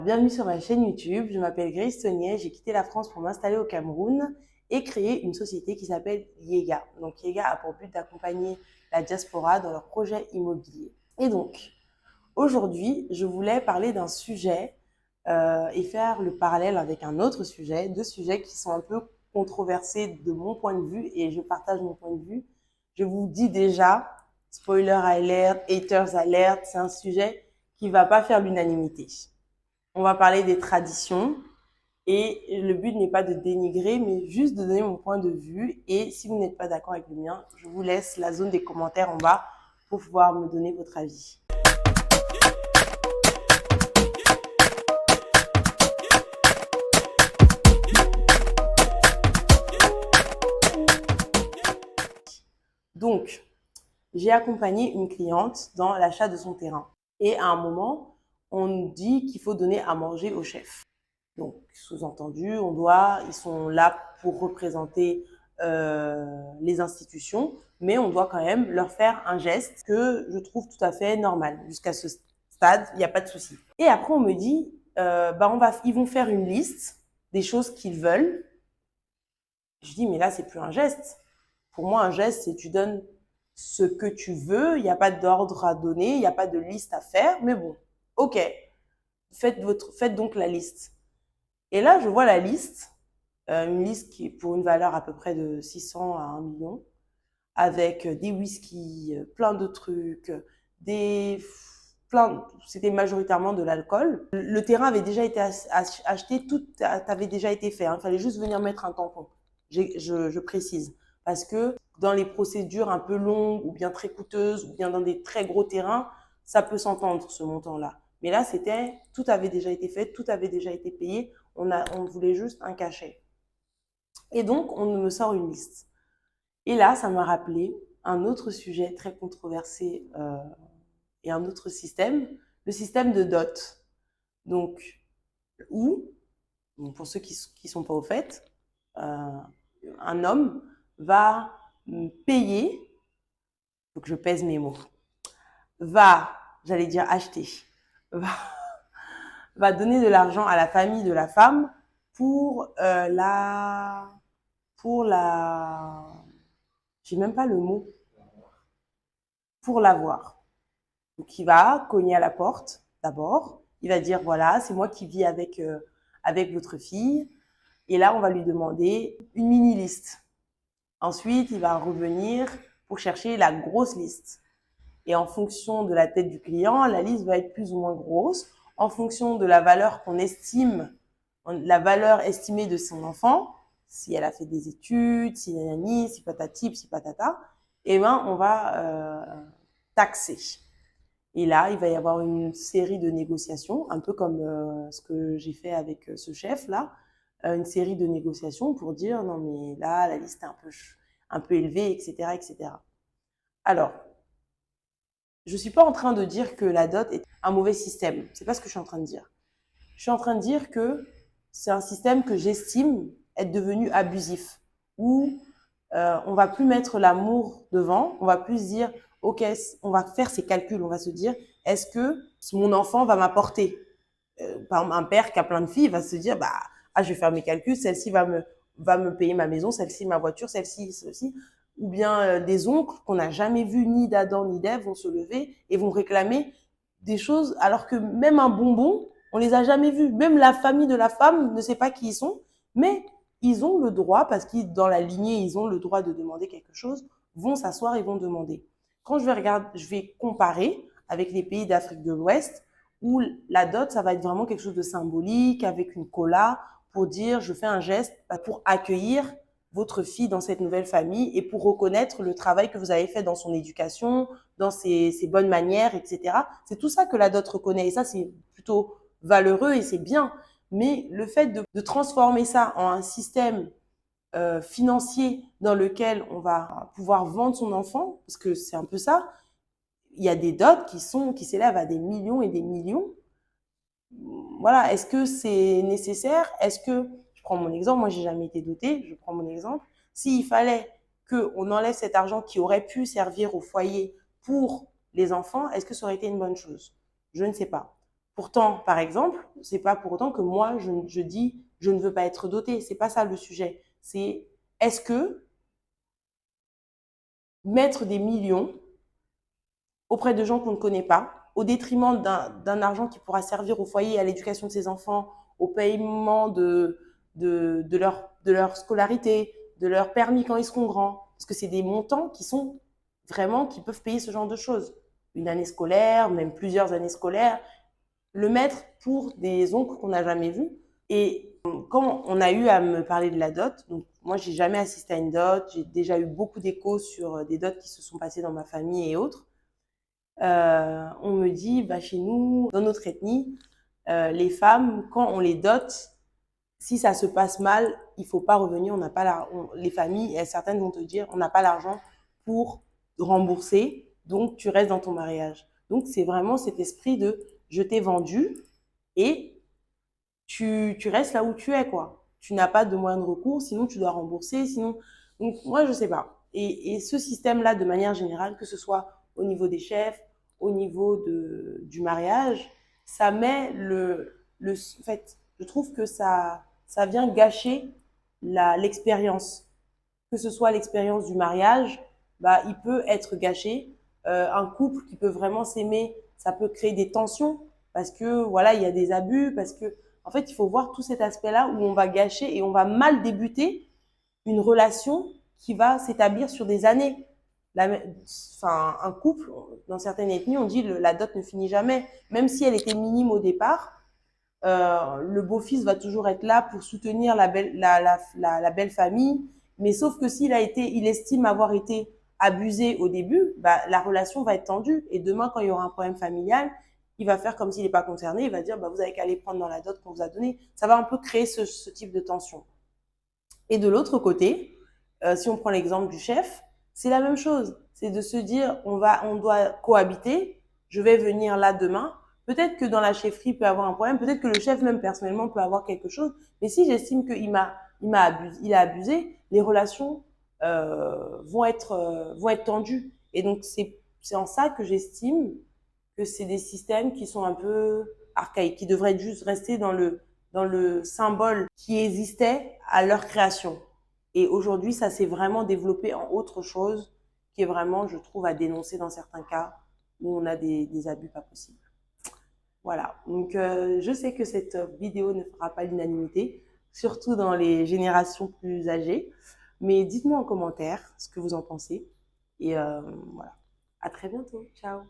Bienvenue sur ma chaîne YouTube, je m'appelle Grace Tonier, j'ai quitté la France pour m'installer au Cameroun et créer une société qui s'appelle Yega. Donc Yega a pour but d'accompagner la diaspora dans leurs projets immobiliers. Et donc, aujourd'hui, je voulais parler d'un sujet et faire le parallèle avec un autre sujet, deux sujets qui sont un peu controversés de mon point de vue et je partage mon point de vue. Je vous dis déjà, spoiler alert, haters alert, c'est un sujet qui ne va pas faire l'unanimité. On va parler des traditions et le but n'est pas de dénigrer, mais juste de donner mon point de vue. Et si vous n'êtes pas d'accord avec le mien, je vous laisse la zone des commentaires en bas pour pouvoir me donner votre avis. Donc, j'ai accompagné une cliente dans l'achat de son terrain. Et à un moment, on nous dit qu'il faut donner à manger au chef. Donc, sous-entendu, ils sont là pour représenter les institutions, mais on doit quand même leur faire un geste que je trouve tout à fait normal. Jusqu'à ce stade, il n'y a pas de souci. Et après, on me dit, ils vont faire une liste des choses qu'ils veulent. Je dis, mais là, c'est plus un geste. Pour moi, un geste, c'est tu donnes ce que tu veux. Il n'y a pas d'ordre à donner, il n'y a pas de liste à faire. Mais bon, ok, faites donc la liste. Et là, je vois la liste, une liste qui est pour une valeur à peu près de 600 à 1 million, avec des whisky, plein de trucs, c'était majoritairement de l'alcool. Le terrain avait déjà été acheté, tout avait déjà été fait. Il fallait juste venir mettre un tampon. Je précise. Parce que dans les procédures un peu longues ou bien très coûteuses ou bien dans des très gros terrains, ça peut s'entendre ce montant-là. Mais là, tout avait déjà été fait, tout avait déjà été payé. On voulait juste un cachet. Et donc, on me sort une liste. Et là, ça m'a rappelé un autre sujet très controversé et un autre système, le système de dot. Donc, où, pour ceux qui ne sont pas au fait, un homme va payer, il faut que je pèse mes mots, j'allais dire acheter, va, va donner de l'argent à la famille de la femme pour j'ai même pas le mot, pour l'avoir. Donc il va cogner à la porte d'abord, il va dire voilà, c'est moi qui vis avec votre fille, et là on va lui demander une mini liste. Ensuite il va revenir pour chercher la grosse liste. Et en fonction de la tête du client, la liste va être plus ou moins grosse. En fonction de la valeur la valeur estimée de son enfant, si elle a fait des études, si nanani, si patati, si patata, eh ben on va taxer. Et là, il va y avoir une série de négociations, un peu comme ce que j'ai fait avec ce chef-là, une série de négociations pour dire non mais là, la liste est un peu élevée, etc., etc. Alors, je suis pas en train de dire que la dot est un mauvais système. C'est pas ce que je suis en train de dire. Je suis en train de dire que c'est un système que j'estime être devenu abusif, où on va plus mettre l'amour devant, on va plus dire, ok, on va faire ses calculs, on va se dire, est-ce que mon enfant va m'apporter par exemple, un père qui a plein de filles va se dire, je vais faire mes calculs, celle-ci va me payer ma maison, celle-ci ma voiture, celle-ci ceci. Ou bien des oncles qu'on n'a jamais vus ni d'Adam ni d'Ève vont se lever et vont réclamer des choses alors que même un bonbon, on les a jamais vus. Même la famille de la femme ne sait pas qui ils sont, mais ils ont le droit, parce qu'ils dans la lignée, ils ont le droit de demander quelque chose, vont s'asseoir et vont demander. Quand je vais comparer avec les pays d'Afrique de l'Ouest, où la dot, ça va être vraiment quelque chose de symbolique, avec une colla, pour dire, je fais un geste pour accueillir votre fille dans cette nouvelle famille et pour reconnaître le travail que vous avez fait dans son éducation, dans ses bonnes manières, etc. C'est tout ça que la dot reconnaît et ça, c'est plutôt valeureux et c'est bien. Mais le fait de transformer ça en un système financier dans lequel on va pouvoir vendre son enfant, parce que c'est un peu ça, il y a des dots qui s'élèvent à des millions et des millions. Voilà, est-ce que c'est nécessaire? Est-ce que, je prends mon exemple, moi j'ai jamais été dotée, je prends mon exemple, s'il fallait qu'on enlève cet argent qui aurait pu servir au foyer pour les enfants, est-ce que ça aurait été une bonne chose? Je ne sais pas. Pourtant, par exemple, c'est pas pour autant que moi, je dis, je ne veux pas être dotée. C'est pas ça le sujet. C'est est-ce que mettre des millions auprès de gens qu'on ne connaît pas, au détriment d'un argent qui pourra servir au foyer, à l'éducation de ses enfants, au paiement de leur scolarité, de leur permis quand ils seront grands. Parce que c'est des montants qui sont vraiment, qui peuvent payer ce genre de choses. Une année scolaire, même plusieurs années scolaires, le mettre pour des oncles qu'on n'a jamais vus. Et quand on a eu à me parler de la dot, donc moi j'ai jamais assisté à une dot, j'ai déjà eu beaucoup d'échos sur des dots qui se sont passés dans ma famille et autres. On me dit, bah, chez nous, dans notre ethnie, les femmes, quand on les dote, si ça se passe mal, il faut pas revenir, on n'a pas les familles, et certaines vont te dire, on n'a pas l'argent pour rembourser, donc tu restes dans ton mariage. Donc c'est vraiment cet esprit de je t'ai vendu et tu restes là où tu es, quoi. Tu n'as pas de moyen de recours, sinon tu dois rembourser, sinon. Donc moi je sais pas. Et ce système-là, de manière générale, que ce soit au niveau des chefs, au niveau du mariage, ça met en fait, je trouve que ça vient gâcher l'expérience. Que ce soit l'expérience du mariage, bah, il peut être gâché. Un couple qui peut vraiment s'aimer, ça peut créer des tensions parce que voilà, il y a des abus, parce que en fait, il faut voir tout cet aspect-là où on va gâcher et on va mal débuter une relation qui va s'établir sur des années. Enfin, un couple, dans certaines ethnies, on dit la dot ne finit jamais, même si elle était minime au départ. Le beau-fils va toujours être là pour soutenir la belle famille. Mais sauf que il estime avoir été abusé au début, bah, la relation va être tendue. Et demain, quand il y aura un problème familial, il va faire comme s'il n'est pas concerné. Il va dire, bah, vous avez qu'à aller prendre dans la dot qu'on vous a donnée. Ça va un peu créer ce type de tension. Et de l'autre côté, si on prend l'exemple du chef, c'est la même chose. C'est de se dire, on doit cohabiter. Je vais venir là demain. Peut-être que dans la chefferie, il peut avoir un problème. Peut-être que le chef même personnellement peut avoir quelque chose. Mais si j'estime il a abusé, les relations vont être tendues. Et donc c'est en ça que j'estime que c'est des systèmes qui sont un peu archaïques, qui devraient juste rester dans le symbole qui existait à leur création. Et aujourd'hui, ça s'est vraiment développé en autre chose qui est vraiment, je trouve, à dénoncer dans certains cas où on a des abus pas possibles. Voilà. Donc, je sais que cette vidéo ne fera pas l'unanimité, surtout dans les générations plus âgées. Mais dites-moi en commentaire ce que vous en pensez. Et voilà. À très bientôt. Ciao.